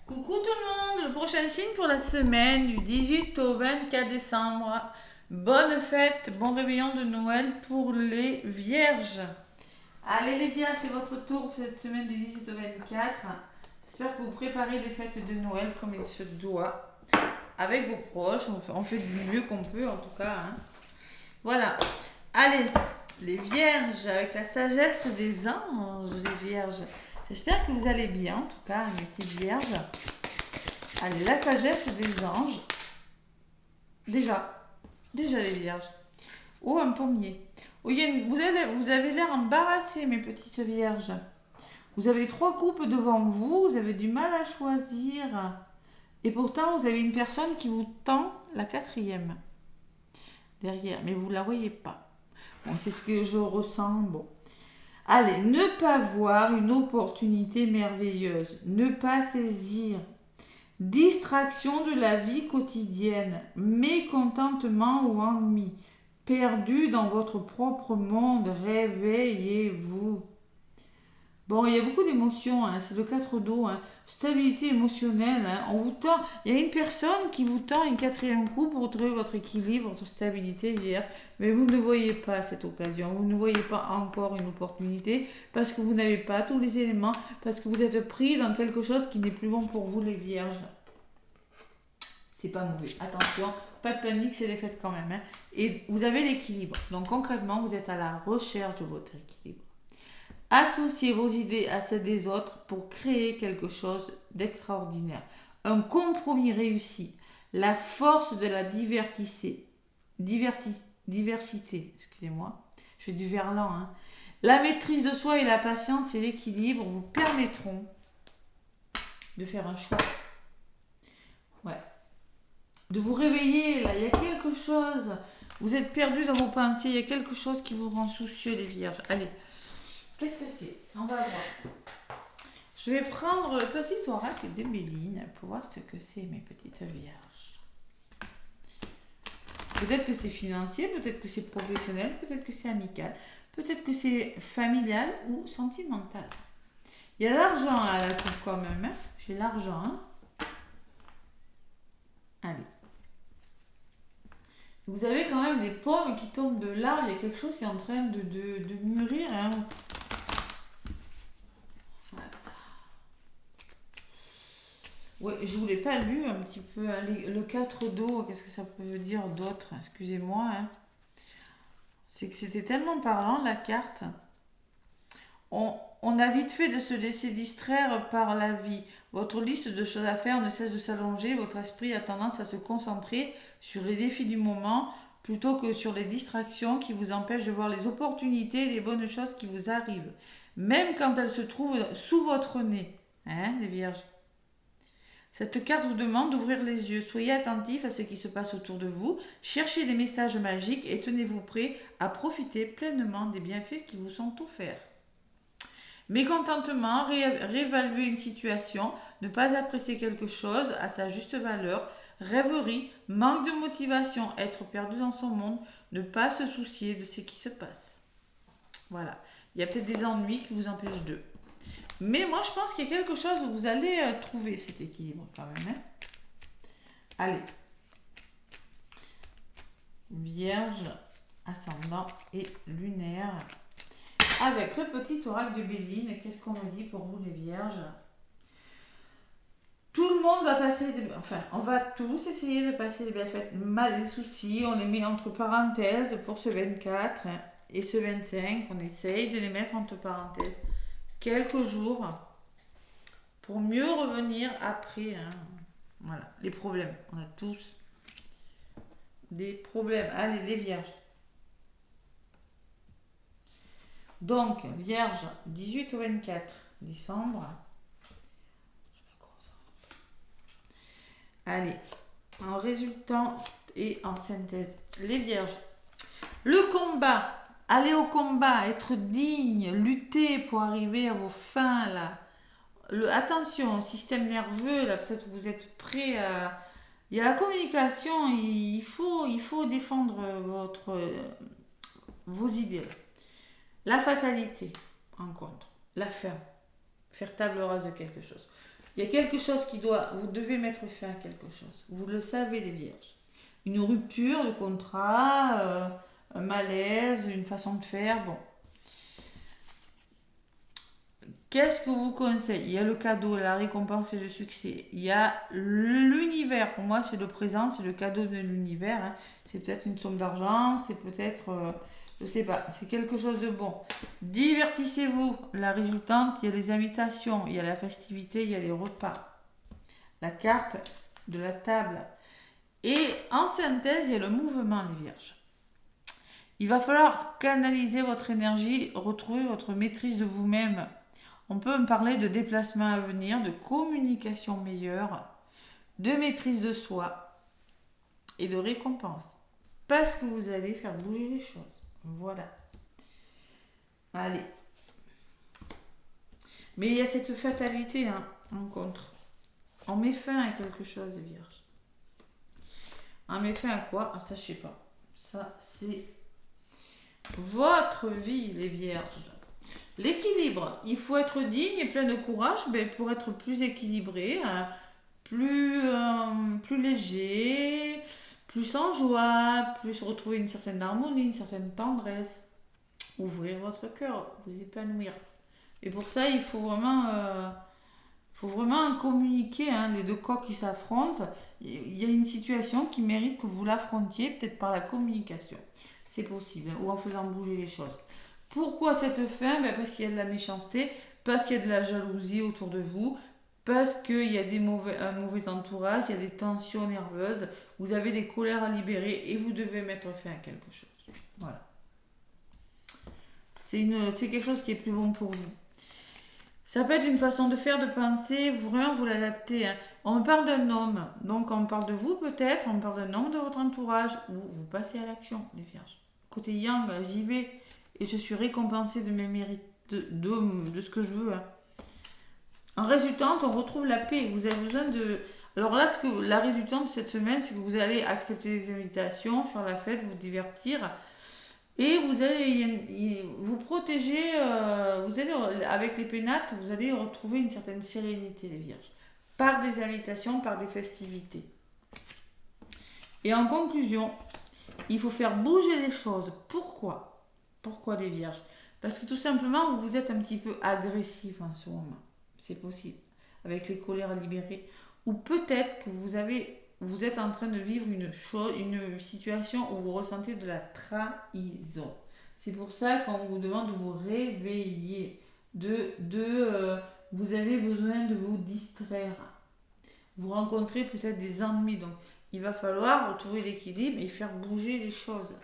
Coucou tout le monde, le prochain signe pour la semaine du 18 au 24 décembre. Bonne fête, bon réveillon de Noël pour les vierges. Allez les vierges, c'est votre tour pour cette semaine du 18 au 24. J'espère que vous préparez les fêtes de Noël comme il se doit. Avec vos proches, on fait du mieux qu'on peut en tout cas. Voilà. Allez, les vierges, avec la sagesse des anges, les vierges. J'espère que vous allez bien, en tout cas, mes petites vierges. Allez, la sagesse des anges. Déjà les vierges. Oh, un pommier. Oh, vous avez l'air embarrassés, mes petites vierges. Vous avez 3 coupes devant vous, vous avez du mal à choisir. Et pourtant, vous avez une personne qui vous tend la 4e derrière, mais vous ne la voyez pas. Bon, c'est ce que je ressens. Bon. Allez, ne pas voir une opportunité merveilleuse, ne pas saisir. Distraction de la vie quotidienne, mécontentement ou ennui, perdu dans votre propre monde, réveillez-vous. Bon, il y a beaucoup d'émotions, hein, c'est le 4 d'eau, hein. Stabilité émotionnelle, hein. On vous tend, il y a une personne qui vous tend une 4e coupe pour retrouver votre équilibre, votre stabilité hier, mais vous ne voyez pas cette occasion, vous ne voyez pas encore une opportunité parce que vous n'avez pas tous les éléments, parce que vous êtes pris dans quelque chose qui n'est plus bon pour vous les vierges. C'est pas mauvais, attention, pas de panique, c'est les fêtes quand même, hein. Et vous avez l'équilibre, donc concrètement vous êtes à la recherche de votre équilibre. Associez vos idées à celles des autres pour créer quelque chose d'extraordinaire. Un compromis réussi. La force de la diversité. Excusez-moi, je fais du verlan. Hein. La maîtrise de soi et la patience et l'équilibre vous permettront de faire un choix. Ouais. De vous réveiller, là, il y a quelque chose. Vous êtes perdu dans vos pensées, il y a quelque chose qui vous rend soucieux, les vierges. Allez. Qu'est-ce que c'est? On va voir. Je vais prendre le petit oracle de Béline pour voir ce que c'est, mes petites vierges. Peut-être que c'est financier, peut-être que c'est professionnel, peut-être que c'est amical, peut-être que c'est familial ou sentimental. Il y a l'argent à la coupe quand même. Hein. J'ai l'argent. Hein. Allez. Vous avez quand même des pommes qui tombent de l'arbre. Il y a quelque chose qui est en train de mûrir. Hein. Ouais, je vous l'ai pas lu un petit peu. Hein, le 4 d'eau, qu'est-ce que ça peut dire d'autre? Excusez-moi. Hein. C'est que c'était tellement parlant la carte. On a vite fait de se laisser distraire par la vie. Votre liste de choses à faire ne cesse de s'allonger. Votre esprit a tendance à se concentrer sur les défis du moment plutôt que sur les distractions qui vous empêchent de voir les opportunités et les bonnes choses qui vous arrivent. Même quand elles se trouvent sous votre nez. Hein, les vierges? Cette carte vous demande d'ouvrir les yeux. Soyez attentif à ce qui se passe autour de vous. Cherchez des messages magiques et tenez-vous prêt à profiter pleinement des bienfaits qui vous sont offerts. Mécontentement, réévaluer une situation, ne pas apprécier quelque chose à sa juste valeur, rêverie, manque de motivation, être perdu dans son monde, ne pas se soucier de ce qui se passe. Voilà. Il y a peut-être des ennuis qui vous empêchent d'eux. Mais moi, je pense qu'il y a quelque chose où vous allez trouver cet équilibre quand même. Hein. Allez. Vierge, ascendant et lunaire. Avec le petit oracle de Béline, qu'est-ce qu'on me dit pour vous les vierges? Tout le monde va passer, on va tous essayer de passer les belles fêtes. Mal les soucis, on les met entre parenthèses pour ce 24 hein, et ce 25. On essaye de les mettre entre parenthèses quelques jours pour mieux revenir après. Hein. Voilà, les problèmes. On a tous des problèmes. Allez, les vierges. Donc, vierge, 18 au 24 décembre. Je me concentre. Allez, en résultant et en synthèse, les vierges. Le combat. Aller au combat, être digne, lutter pour arriver à vos fins là. Attention, système nerveux là, peut-être que vous êtes prêt à. Il y a la communication, il faut défendre vos idées. La fatalité en contre, la fin, faire table rase de quelque chose. Il y a quelque chose vous devez mettre fin à quelque chose. Vous le savez, les vierges. Une rupture de contrat, un malaise, une façon de faire, bon. Qu'est-ce que vous conseille? Il y a le cadeau, la récompense et le succès. Il y a l'univers. Pour moi, c'est le présent, c'est le cadeau de l'univers. Hein. C'est peut-être une somme d'argent, c'est peut-être, je sais pas, c'est quelque chose de bon. Divertissez-vous. La résultante, il y a les invitations, il y a la festivité, il y a les repas. La carte de la table. Et en synthèse, il y a le mouvement, les vierges. Il va falloir canaliser votre énergie, retrouver votre maîtrise de vous-même. On peut me parler de déplacement à venir, de communication meilleure, de maîtrise de soi et de récompense. Parce que vous allez faire bouger les choses. Voilà. Allez. Mais il y a cette fatalité, hein, en contre. On met fin à quelque chose, les vierges. On met fin à quoi? Ah, ça, je sais pas. Ça, c'est votre vie, les vierges. L'équilibre, il faut être digne et plein de courage pour être plus équilibré, hein, plus léger, plus en joie, plus retrouver une certaine harmonie, une certaine tendresse. Ouvrir votre cœur, vous épanouir. Et pour ça, il faut vraiment communiquer, hein, les deux corps qui s'affrontent. Il y a une situation qui mérite que vous l'affrontiez, peut-être par la communication. C'est possible, hein, ou en faisant bouger les choses. Pourquoi cette fin? Parce qu'il y a de la méchanceté, parce qu'il y a de la jalousie autour de vous, parce qu'il y a un mauvais entourage, il y a des tensions nerveuses, vous avez des colères à libérer et vous devez mettre fin à quelque chose. Voilà. C'est quelque chose qui est plus bon pour vous. Ça peut être une façon de faire, de penser, vous l'adaptez. Hein. On me parle d'un homme, donc on me parle de vous peut-être, on me parle d'un homme de votre entourage, ou vous passez à l'action, les vierges. Côté yang, j'y vais. Et je suis récompensée de mes mérites, de ce que je veux. Hein. En résultante, on retrouve la paix. Vous avez besoin de... Alors là, la résultante de cette semaine, c'est que vous allez accepter les invitations, faire la fête, vous divertir. Et vous allez vous protéger, avec les pénates, vous allez retrouver une certaine sérénité, les vierges. Par des invitations, par des festivités. Et en conclusion, il faut faire bouger les choses. Pourquoi les vierges? Parce que tout simplement, vous êtes un petit peu agressif en ce moment. C'est possible. Avec les colères libérées. Ou peut-être que vous êtes en train de vivre une situation où vous ressentez de la trahison. C'est pour ça qu'on vous demande de vous réveiller. Vous avez besoin de vous distraire. Vous rencontrez peut-être des ennuis. Donc, il va falloir retrouver l'équilibre et faire bouger les choses.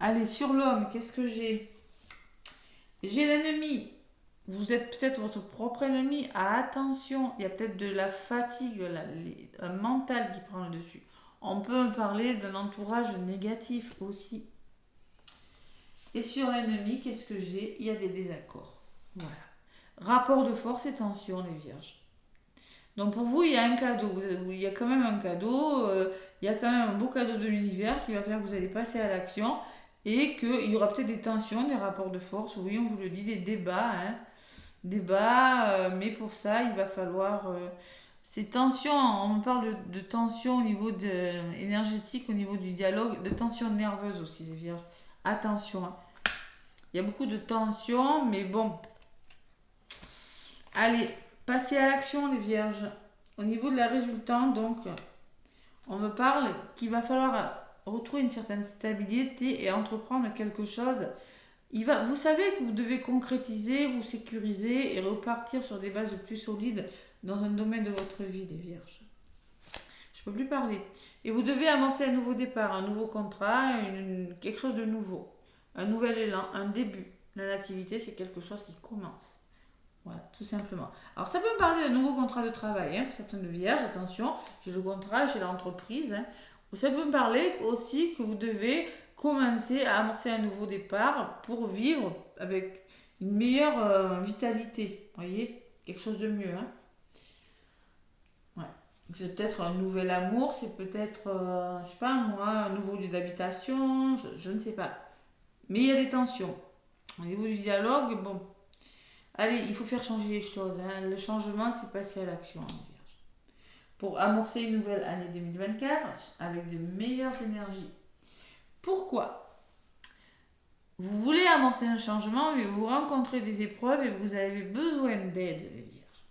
Allez, sur l'homme, qu'est-ce que j'ai? J'ai l'ennemi. Vous êtes peut-être votre propre ennemi. Attention, il y a peut-être de la fatigue, un mental qui prend le dessus. On peut parler d'un entourage négatif aussi. Et sur l'ennemi, qu'est-ce que j'ai? Il y a des désaccords. Voilà. Rapport de force et tension, les vierges. Donc pour vous, il y a un cadeau. Il y a quand même un cadeau. Il y a quand même un beau cadeau de l'univers qui va faire que vous allez passer à l'action. Et qu'il y aura peut-être des tensions, des rapports de force, oui, on vous le dit, des débats, hein. Mais pour ça, il va falloir... ces tensions, on parle de tensions au niveau énergétique, au niveau du dialogue, de tensions nerveuses aussi, les vierges. Attention, hein. Il y a beaucoup de tensions, mais bon. Allez, passez à l'action, les vierges. Au niveau de la résultante, donc, on me parle qu'il va falloir retrouver une certaine stabilité et entreprendre quelque chose. Vous savez que vous devez concrétiser, vous sécuriser et repartir sur des bases plus solides dans un domaine de votre vie, les vierges. Je ne peux plus parler. Et vous devez amorcer un nouveau départ, un nouveau contrat, quelque chose de nouveau. Un nouvel élan, un début. La nativité, c'est quelque chose qui commence. Voilà, tout simplement. Alors, ça peut me parler d'un nouveau contrat de travail, hein, pour certaines vierges, attention, j'ai le contrat, j'ai l'entreprise. Hein. Ça peut me parler aussi que vous devez commencer à amorcer un nouveau départ pour vivre avec une meilleure vitalité. Vous voyez? Quelque chose de mieux. Hein. Ouais. C'est peut-être un nouvel amour, c'est peut-être, je sais pas moi, un nouveau lieu d'habitation, je ne sais pas. Mais il y a des tensions. Au niveau du dialogue, bon. Allez, il faut faire changer les choses. Hein. Le changement, c'est passer à l'action, hein, les Vierges. Pour amorcer une nouvelle année 2024 avec de meilleures énergies. Pourquoi? Vous voulez amorcer un changement, mais vous rencontrez des épreuves et vous avez besoin d'aide, les Vierges.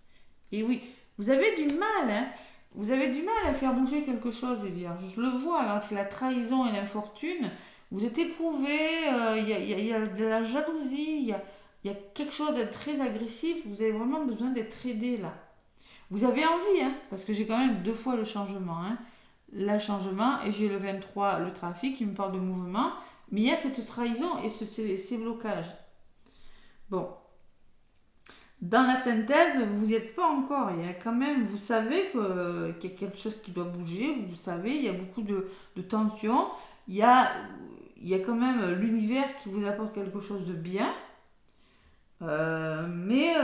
Et oui, vous avez du mal, hein. Vous avez du mal à faire bouger quelque chose, les Vierges. Je le vois, avec la trahison et l'infortune, vous êtes éprouvés, il y a de la jalousie, il y a quelque chose de très agressif, vous avez vraiment besoin d'être aidé là. Vous avez envie, hein, parce que j'ai quand même 2 fois le changement. Hein. Le changement, et j'ai le 23, le trafic, qui me parle de mouvement, mais il y a cette trahison et ces blocages. Bon, dans la synthèse, vous n'y êtes pas encore. Il y a quand même, vous savez qu'il y a quelque chose qui doit bouger. Vous savez, il y a beaucoup de tensions. Il y a, il y a quand même l'univers qui vous apporte quelque chose de bien. Mais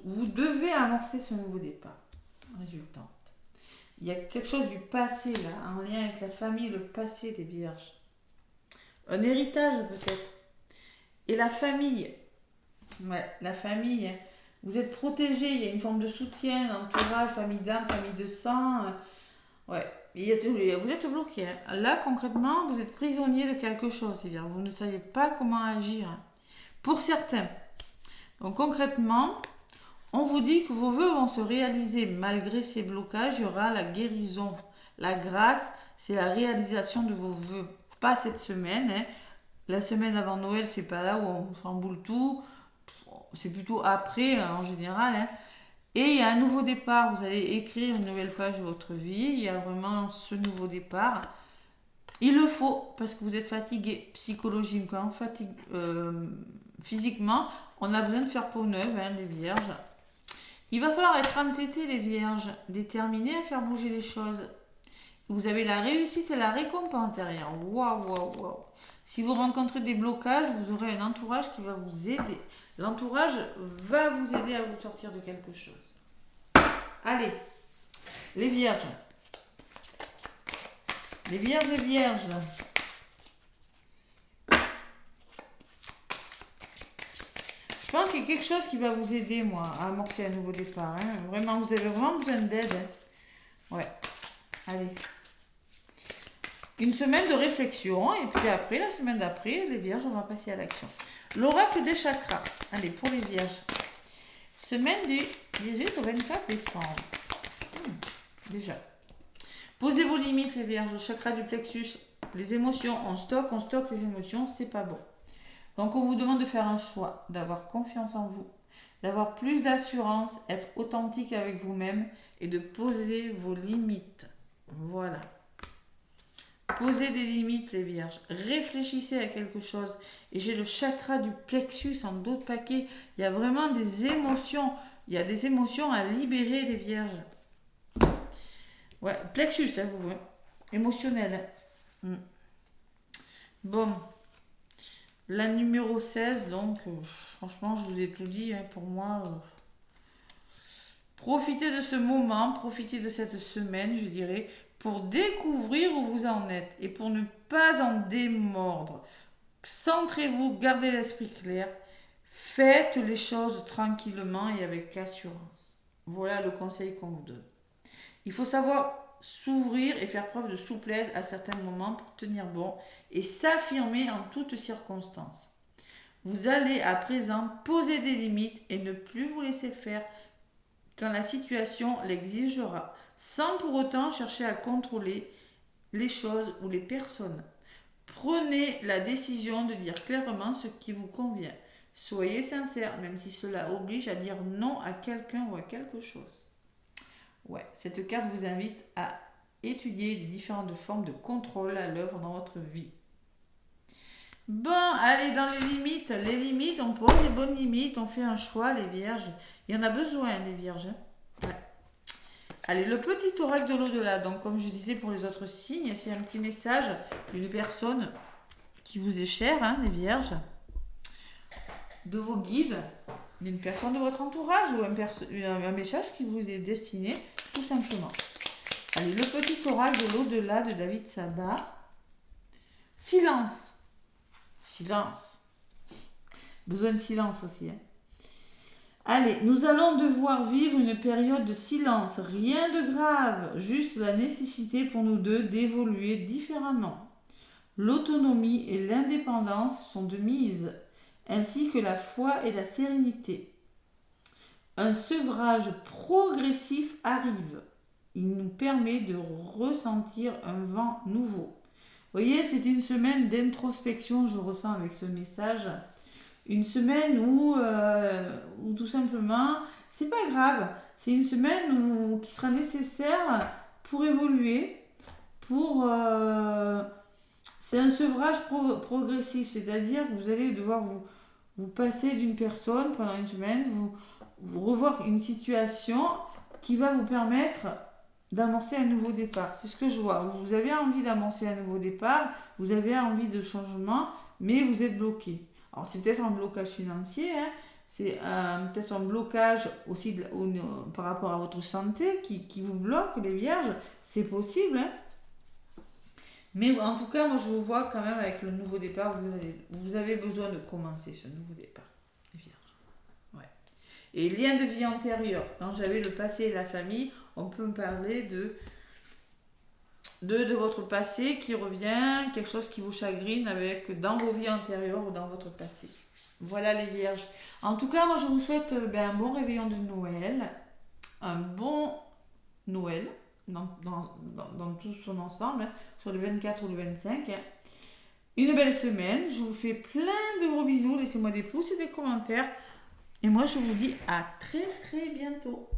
vous devez amorcer ce nouveau départ. Résultant. Il y a quelque chose du passé là, en lien avec la famille, le passé des Vierges. Un héritage peut-être. Et la famille. Ouais, la famille. Vous êtes protégé, il y a une forme de soutien, d'entourage, famille d'âme, famille de sang. Ouais, vous êtes bloqué. Hein. Là, concrètement, vous êtes prisonnier de quelque chose. C'est-à-dire, vous ne savez pas comment agir. Hein. Pour certains. Donc, concrètement, on vous dit que vos vœux vont se réaliser malgré ces blocages. Il y aura la guérison. La grâce, c'est la réalisation de vos vœux. Pas cette semaine. Hein. La semaine avant Noël, c'est pas là où on s'emboule tout. C'est plutôt après, en général. Hein. Et il y a un nouveau départ. Vous allez écrire une nouvelle page de votre vie. Il y a vraiment ce nouveau départ. Il le faut parce que vous êtes fatigué psychologiquement, physiquement. On a besoin de faire peau neuve, hein, les Vierges. Il va falloir être entêté, les Vierges, déterminés à faire bouger les choses. Vous avez la réussite et la récompense derrière. Waouh, waouh, waouh. Si vous rencontrez des blocages, vous aurez un entourage qui va vous aider. L'entourage va vous aider à vous sortir de quelque chose. Allez, les Vierges. Les Vierges, les Vierges. Je pense qu'il y a quelque chose qui va vous aider, moi, à amorcer un nouveau départ. Hein. Vraiment, vous avez vraiment besoin d'aide. Hein. Ouais. Allez. Une semaine de réflexion, et puis après, la semaine d'après, les Vierges, on va passer à l'action. L'oracle des chakras. Allez, pour les Vierges. Semaine du 18 au 24 décembre. Déjà. Posez vos limites, les Vierges. Le chakra du plexus. Les émotions, on stocke les émotions, c'est pas bon. Donc, on vous demande de faire un choix, d'avoir confiance en vous, d'avoir plus d'assurance, être authentique avec vous-même et de poser vos limites. Voilà. Posez des limites, les Vierges. Réfléchissez à quelque chose. Et j'ai le chakra du plexus en d'autres paquets. Il y a vraiment des émotions. Il y a des émotions à libérer, les Vierges. Ouais, plexus, hein, vous voyez. Émotionnel. Hein. Bon. La numéro 16, donc, franchement, je vous ai tout dit. Hein, pour moi, profitez de ce moment, profitez de cette semaine, je dirais, pour découvrir où vous en êtes et pour ne pas en démordre. Centrez-vous, gardez l'esprit clair, faites les choses tranquillement et avec assurance. Voilà le conseil qu'on vous donne. Il faut savoir s'ouvrir et faire preuve de souplesse à certains moments pour tenir bon et s'affirmer en toutes circonstances. Vous allez à présent poser des limites et ne plus vous laisser faire quand la situation l'exigera, sans pour autant chercher à contrôler les choses ou les personnes. Prenez la décision de dire clairement ce qui vous convient. Soyez sincère, même si cela oblige à dire non à quelqu'un ou à quelque chose. Ouais, cette carte vous invite à étudier les différentes formes de contrôle à l'œuvre dans votre vie. Bon, allez, dans les limites, on pose les bonnes limites, on fait un choix, les Vierges. Il y en a besoin, les Vierges. Ouais. Allez, le petit oracle de l'au-delà. Donc, comme je disais pour les autres signes, c'est un petit message d'une personne qui vous est chère, hein, les Vierges, de vos guides, d'une personne de votre entourage ou un message qui vous est destiné, tout simplement. Allez, le petit oracle de l'au-delà de David Sabat. Silence. Silence. Besoin de silence aussi. Hein. Allez, nous allons devoir vivre une période de silence. Rien de grave, juste la nécessité pour nous deux d'évoluer différemment. L'autonomie et l'indépendance sont de mise, ainsi que la foi et la sérénité. Un sevrage progressif arrive. Il nous permet de ressentir un vent nouveau. Vous voyez, c'est une semaine d'introspection, je ressens avec ce message. Une semaine où tout simplement, c'est pas grave. C'est une semaine qui sera nécessaire pour évoluer, c'est un sevrage progressif, c'est-à-dire que vous allez devoir vous passer d'une personne pendant une semaine, vous revoir une situation qui va vous permettre d'amorcer un nouveau départ. C'est ce que je vois. Vous avez envie d'amorcer un nouveau départ, vous avez envie de changement, mais vous êtes bloqué. Alors c'est peut-être un blocage financier, hein, c'est peut-être un blocage aussi par rapport à votre santé qui vous bloque, les vierges, c'est possible. Hein. Mais en tout cas, moi je vous vois quand même avec le nouveau départ, vous avez besoin de commencer ce nouveau départ, les vierges. Ouais. Et lien de vie antérieure, quand j'avais le passé et la famille, on peut me parler de votre passé qui revient, quelque chose qui vous chagrine dans vos vies antérieures ou dans votre passé. Voilà les vierges. En tout cas, moi je vous souhaite un bon réveillon de Noël, un bon Noël dans tout son ensemble, sur le 24 ou le 25. Une belle semaine, je vous fais plein de gros bisous, laissez-moi des pouces et des commentaires. Et moi je vous dis à très très bientôt.